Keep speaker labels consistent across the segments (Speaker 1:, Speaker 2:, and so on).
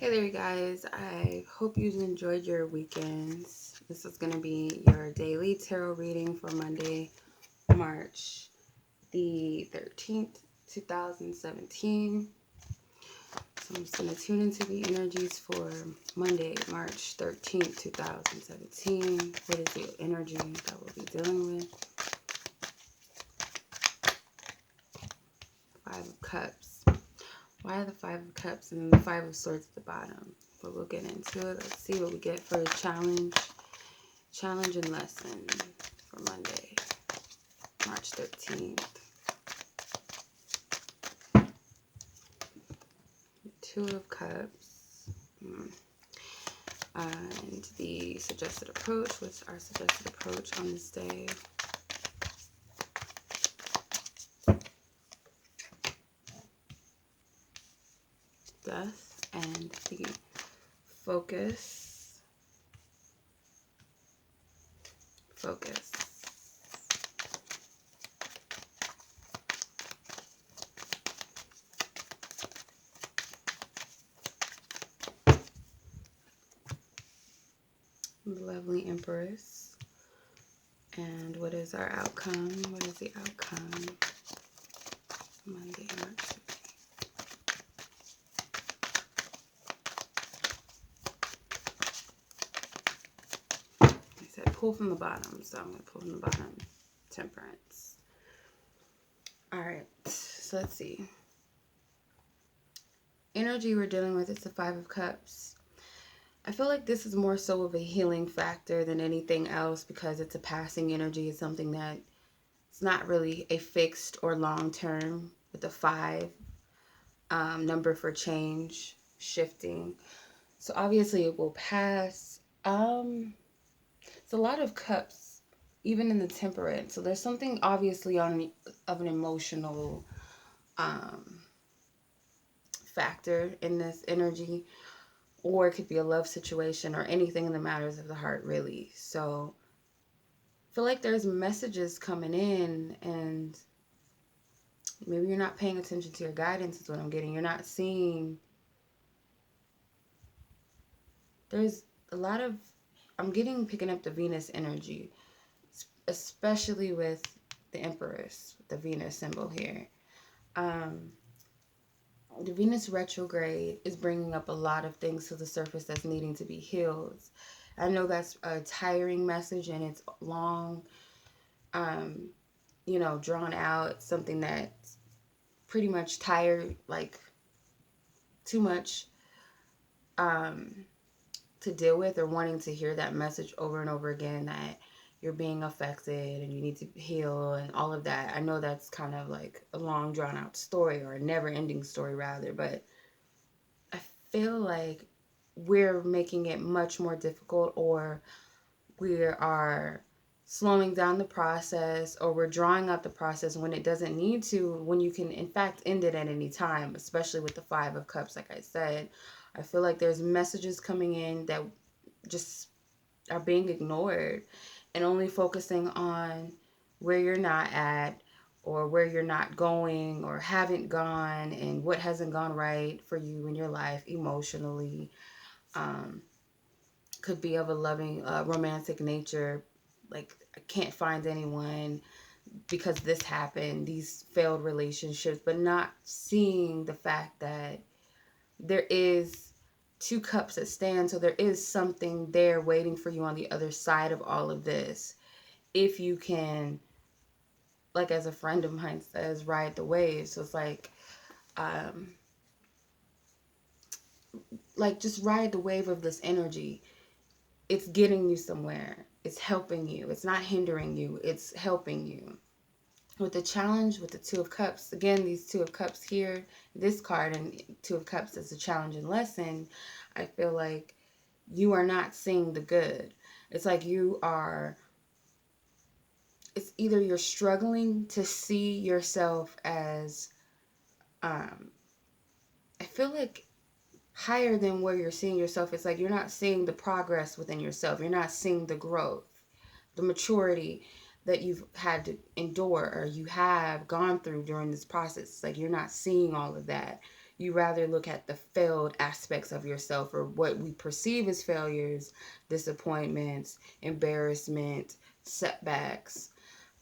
Speaker 1: Hey there, you guys. I hope you enjoyed your weekends. This is going to be your daily tarot reading for Monday, March the 13th, 2017. So I'm just going to tune into the energies for Monday, March 13th, 2017. What is the energy that we'll be dealing with? Five of Cups. Why the Five of Cups and then the Five of Swords at the bottom? But we'll get into it. Let's see what we get for a challenge and lesson for Monday, March 13th. Two of Cups. And the suggested approach. What's our suggested approach on this day? Death and the focus. Focus. The lovely Empress. And what is our outcome? What is the outcome? Monday, March 13th. Pull from the bottom, so I'm going to pull from the bottom. Temperance. Alright, so let's see. Energy we're dealing with is the Five of Cups. I feel like this is more so of a healing factor than anything else because it's a passing energy. It's something that it's not really a fixed or long term with the five number for change, shifting. So obviously it will pass. It's a lot of cups, even in the temperance. So there's something obviously of an emotional factor in this energy, or it could be a love situation or anything in the matters of the heart, really. So I feel like there's messages coming in, and maybe you're not paying attention to your guidance is what I'm getting. You're not seeing. There's a lot of, picking up the Venus energy, especially with the Empress, the Venus symbol here. The Venus retrograde is bringing up a lot of things to the surface that's needing to be healed. I know that's a tiring message and it's long, drawn out, something that's pretty much tired, like too much to deal with, or wanting to hear that message over and over again that you're being affected and you need to heal and all of that. I know that's kind of like a long drawn out story, or a never ending story rather, but I feel like we're making it much more difficult, or we are slowing down the process, or we're drawing out the process when it doesn't need to, when you can in fact end it at any time, especially with the Five of Cups. Like I said, I feel like there's messages coming in that just are being ignored, and only focusing on where you're not at, or where you're not going or haven't gone, and what hasn't gone right for you in your life emotionally. Could be of a loving, romantic nature. Like, I can't find anyone because this happened, these failed relationships, but not seeing the fact that there is two cups that stand. So there is something there waiting for you on the other side of all of this. If you can, like as a friend of mine says, ride the wave. So it's like just ride the wave of this energy. It's getting you somewhere. It's helping you. It's not hindering you. It's helping you. With the challenge, with the Two of Cups, again, these Two of Cups here, this card and Two of Cups as a challenge and lesson, I feel like you are not seeing the good. It's like it's either you're struggling to see yourself as, I feel like higher than where you're seeing yourself. It's like you're not seeing the progress within yourself. You're not seeing the growth, the maturity that you've had to endure, or you have gone through during this process. It's like you're not seeing all of that. You rather look at the failed aspects of yourself, or what we perceive as failures, disappointments, embarrassment, setbacks.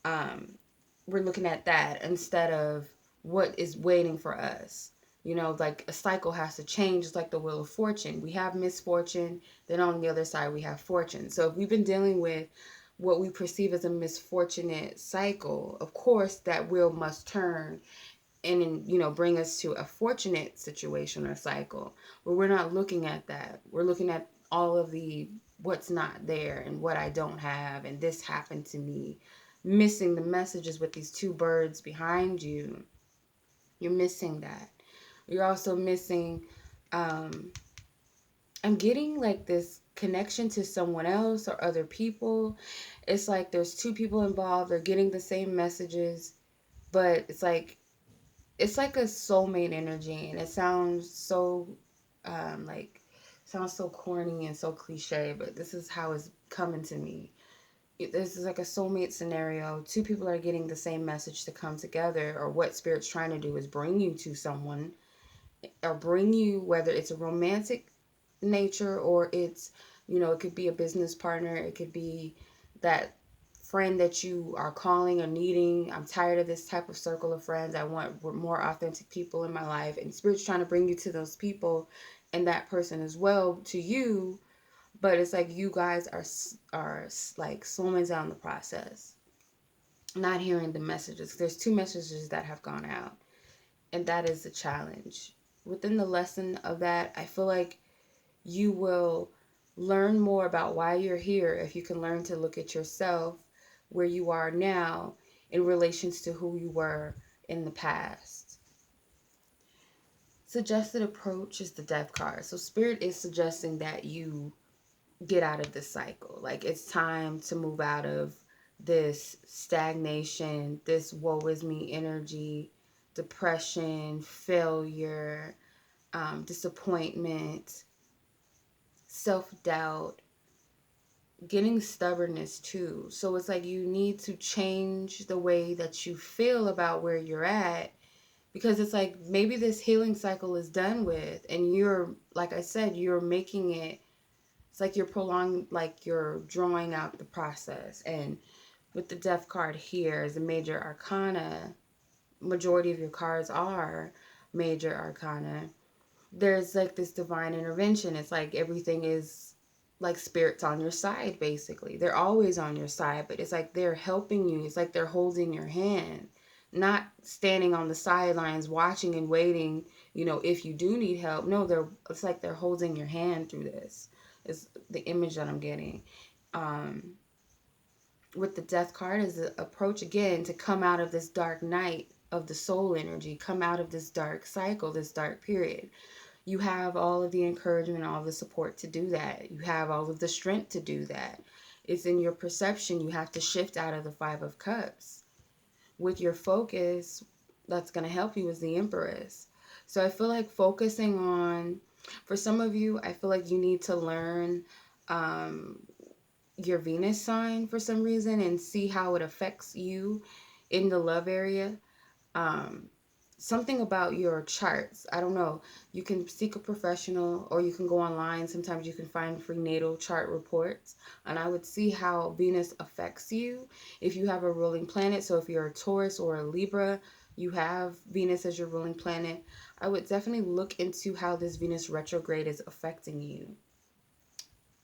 Speaker 1: Um, we're looking at that instead of what is waiting for us. You know, like a cycle has to change. It's like the wheel of fortune. We have misfortune, then on the other side we have fortune. So if we've been dealing with what we perceive as a misfortunate cycle, of course that wheel must turn and, you know, bring us to a fortunate situation or cycle. But we're not looking at that. We're looking at all of the what's not there and what I don't have, and this happened to me. Missing the messages with these two birds behind you. You're missing that. You're also missing, um I'm getting like this connection to someone else or other people. It's like there's two people involved, they're getting the same messages, but it's like a soulmate energy, and it sounds so like sounds so corny and so cliche, but this is how it's coming to me. This is like a soulmate scenario. Two people are getting the same message to come together, or what spirit's trying to do is bring you to someone, or bring you, whether it's a romantic nature, or it's, you know, it could be a business partner, it could be that friend that you are calling or needing. I'm tired of this type of circle of friends. I want more authentic people in my life, and spirit's trying to bring you to those people and that person as well to you. But it's like you guys are like slowing down the process, not hearing the messages. There's two messages that have gone out, and that is the challenge. Within the lesson of that, I feel like you will learn more about why you're here if you can learn to look at yourself where you are now in relations to who you were in the past. Suggested approach is the death card. So spirit is suggesting that you get out of this cycle. Like, it's time to move out of this stagnation, this woe is me energy, depression, failure, disappointment, self-doubt, getting stubbornness too. So it's like you need to change the way that you feel about where you're at, because it's like maybe this healing cycle is done with, and you're, like I said, you're making it, it's like you're prolonging, like you're drawing out the process. And with the death card here as a major arcana, majority of your cards are major arcana, there's like this divine intervention. It's like everything is like spirits on your side, basically. They're always on your side, but it's like they're helping you. It's like they're holding your hand, not standing on the sidelines watching and waiting, you know, if you do need help. No, it's like they're holding your hand through this, is the image that I'm getting. Um, with the death card is the approach again to come out of this dark night of the soul energy, come out of this dark cycle, this dark period. You have all of the encouragement, all of the support to do that. You have all of the strength to do that. It's in your perception. You have to shift out of the Five of Cups. With your focus, that's going to help you is the Empress. So I feel like focusing on, for some of you, I feel like you need to learn um, your Venus sign for some reason and see how it affects you in the love area. um, Something about your charts. I don't know. You can seek a professional, or you can go online. Sometimes you can find free natal chart reports. And I would see how Venus affects you if you have a ruling planet. So if you're a Taurus or a Libra, you have Venus as your ruling planet. I would definitely look into how this Venus retrograde is affecting you,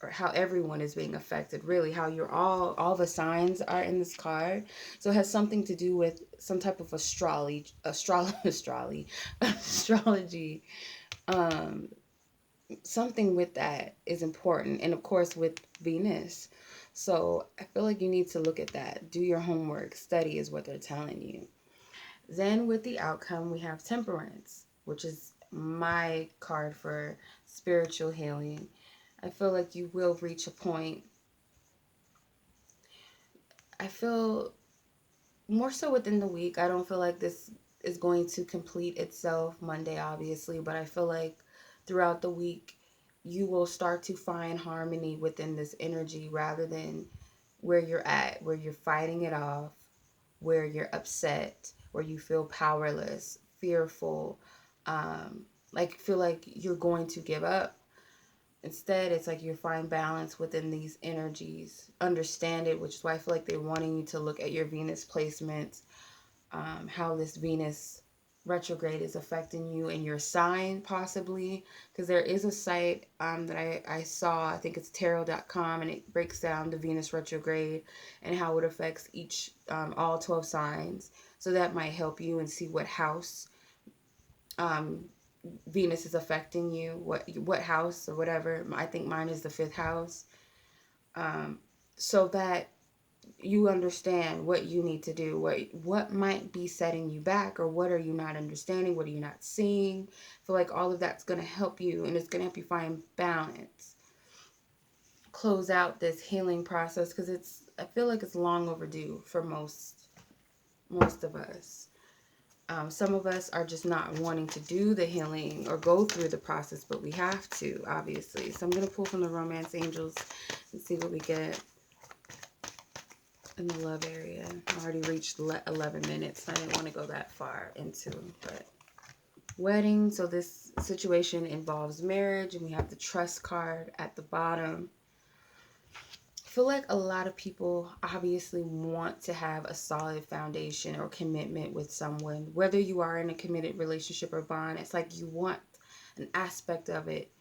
Speaker 1: or how everyone is being affected, really, how you're all the signs are in this card. So it has something to do with some type of astrology. um Something with that is important, and of course with Venus. So I feel like you need to look at that, do your homework, study is what they're telling you. Then with the outcome, we have Temperance, which is my card for spiritual healing. I feel like you will reach a point. I feel more so within the week. I don't feel like this is going to complete itself Monday, obviously, but I feel like throughout the week, you will start to find harmony within this energy, rather than where you're at, where you're fighting it off, where you're upset, where you feel powerless, fearful, like feel like you're going to give up. Instead, it's like you find balance within these energies, understand it, which is why I feel like they're wanting you to look at your Venus placements, how this Venus retrograde is affecting you and your sign, possibly. Because there is a site that I saw, I think it's tarot.com, and it breaks down the Venus retrograde and how it affects all 12 signs. So that might help you and see what house um, Venus is affecting you, what house or whatever. I think mine is the fifth house. Um, so that you understand what you need to do, what might be setting you back, or what are you not understanding, what are you not seeing. I feel like all of that's going to help you, and it's going to help you find balance, close out this healing process, because I feel like it's long overdue for most of us. Some of us are just not wanting to do the healing or go through the process, but we have to, obviously. So I'm going to pull from the romance angels and see what we get in the love area. I already reached 11 minutes. I didn't want to go that far into, but wedding. So this situation involves marriage, and we have the trust card at the bottom. I feel like a lot of people obviously want to have a solid foundation or commitment with someone, whether you are in a committed relationship or bond. It's like you want an aspect of it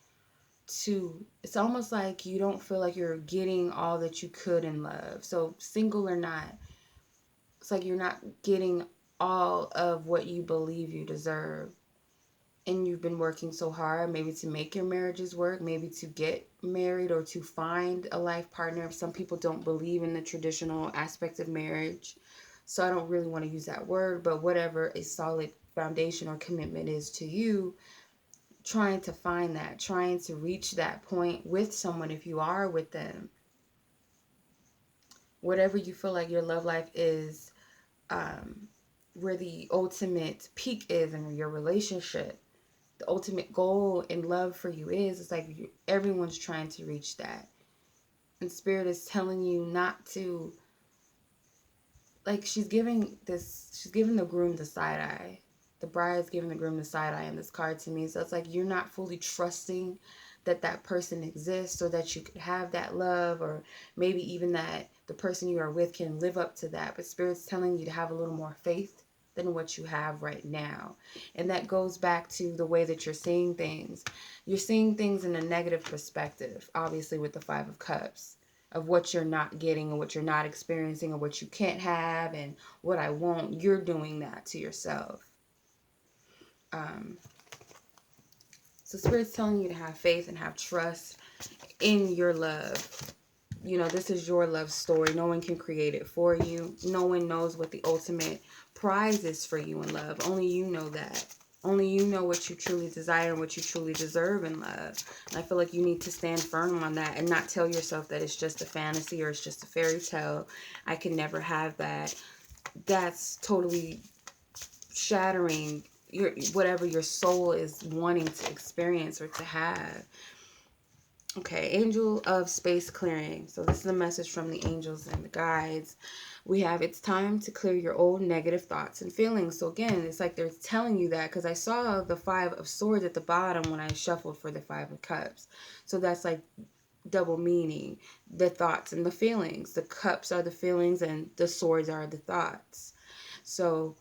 Speaker 1: to, it's almost like you don't feel like you're getting all that you could in love. So single or not, it's like you're not getting all of what you believe you deserve. And you've been working so hard, maybe to make your marriages work, maybe to get married or to find a life partner. Some people don't believe in the traditional aspect of marriage, so I don't really want to use that word, but whatever a solid foundation or commitment is to you, trying to find that, trying to reach that point with someone if you are with them. Whatever you feel like your love life is, where the ultimate peak is in your relationship, the ultimate goal in love for you is, it's like everyone's trying to reach that. And Spirit is telling you not to, like, she's giving the groom the side eye. The bride's giving the groom the side eye in this card to me. So it's like you're not fully trusting that that person exists, or that you could have that love, or maybe even that the person you are with can live up to that. But Spirit's telling you to have a little more faith than what you have right now. And that goes back to the way that you're seeing things. You're seeing things in a negative perspective, obviously, with the Five of Cups, of what you're not getting, or what you're not experiencing, or what you can't have, and what I want. You're doing that to yourself. So Spirit's telling you to have faith and have trust in your love. You know, this is your love story. No one can create it for you. No one knows what the ultimate prize is for you in love. Only you know that. Only you know what you truly desire and what you truly deserve in love. And I feel like you need to stand firm on that and not tell yourself that it's just a fantasy or it's just a fairy tale. I can never have that. That's totally shattering whatever your soul is wanting to experience or to have. Okay, Angel of Space Clearing. So this is a message from the angels and the guides. We have, it's time to clear your old negative thoughts and feelings. So again, it's like they're telling you that, because I saw the Five of Swords at the bottom when I shuffled for the Five of Cups. So that's like double meaning. The thoughts and the feelings. The cups are the feelings and the swords are the thoughts. So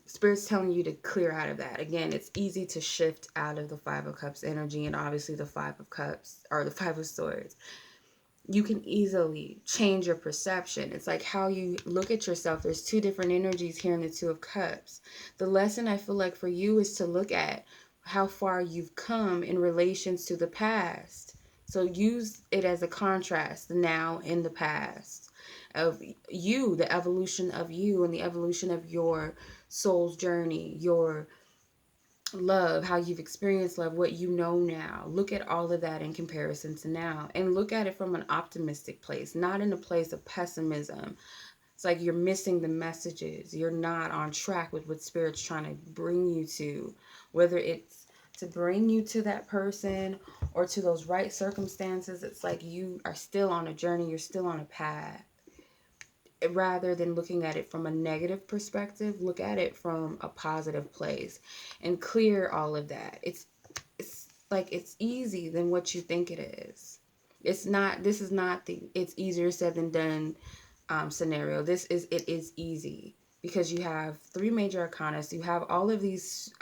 Speaker 1: Spirit's telling you to clear out of that. Again, it's easy to shift out of the Five of Cups energy and obviously the Five of Cups, or the Five of Swords. You can easily change your perception. It's like how you look at yourself. There's two different energies here in the Two of Cups. The lesson I feel like for you is to look at how far you've come in relations to the past. So use it as a contrast, the now and the past, of you, the evolution of you and the evolution of your soul's journey, your love, how you've experienced love, what you know now. Look at all of that in comparison to now, and look at it from an optimistic place, not in a place of pessimism. It's like you're missing the messages. You're not on track with what Spirit's trying to bring you to, whether it's to bring you to that person or to those right circumstances. It's like you are still on a journey. You're still on a path. Rather than looking at it from a negative perspective, look at it from a positive place and clear all of that. It's like it's easy than what you think it is. It's not, this is not the it's easier said than done scenario. It is easy because you have three major arcana. You have all of these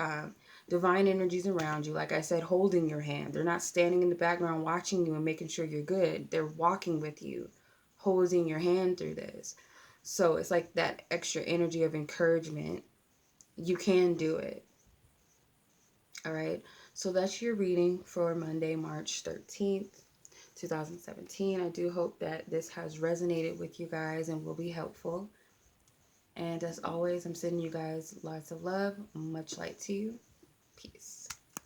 Speaker 1: divine energies around you, like I said, holding your hand. They're not standing in the background watching you and making sure you're good. They're walking with you, holding your hand through this. So it's like that extra energy of encouragement. You can do it. All right. So that's your reading for Monday, March 13th, 2017. I do hope that this has resonated with you guys and will be helpful. And as always, I'm sending you guys lots of love. Much light to you. Peace.